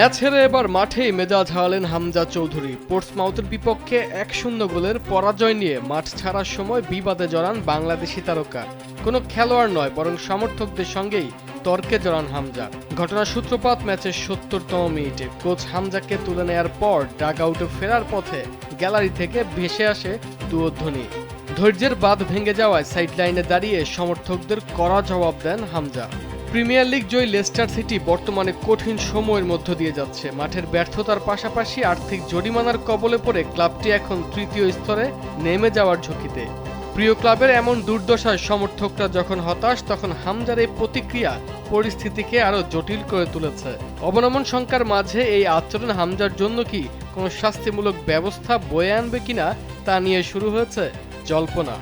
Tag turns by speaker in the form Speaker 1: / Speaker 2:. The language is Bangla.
Speaker 1: ম্যাচ হেরে এবার মাঠেই মেজাজ হারালেন হামজা চৌধুরী। পোর্টসমাউথের বিপক্ষে 1-0 গোলের পরাজয় নিয়ে মাঠ ছাড়ার সময় বিবাদে জড়ান বাংলাদেশি তারকা। কোনো খেলোয়াড় নয়, বরং সমর্থকদের সঙ্গেই তর্কে জড়ান হামজা। ঘটনার সূত্রপাত ম্যাচের ৭০তম মিনিটে। কোচ হামজাকে তুলে নেয়ার পর ডাগ আউটে ফেরার পথে গ্যালারি থেকে ভেসে আসে দুয়োধ্বনি। ধৈর্যের বাঁধ ভেঙে যাওয়ায় সাইডলাইনে দাঁড়িয়ে সমর্থকদের কড়া জবাব দেন হামজা। প্রিমিয়ার লিগ জয়ী লেস্টার সিটি বর্তমানে কঠিন সময়ের মধ্য দিয়ে যাচ্ছে। মাঠের ব্যর্থতার পাশাপাশি আর্থিক জরিমানার কবলে পড়ে ক্লাবটি এখন তৃতীয় স্তরে নেমে যাওয়ার ঝুঁকিতে। প্রিয় ক্লাবের এমন দুর্দশায় সমর্থকরা যখন হতাশ, তখন হামজার এই প্রতিক্রিয়া পরিস্থিতিকে আরও জটিল করে তুলেছে। অবনমন শঙ্কার মাঝে এই আচরণ হামজার জন্য কি কোনো শাস্তিমূলক ব্যবস্থা বয়ে আনবে কিনা তা নিয়ে শুরু হয়েছে জল্পনা।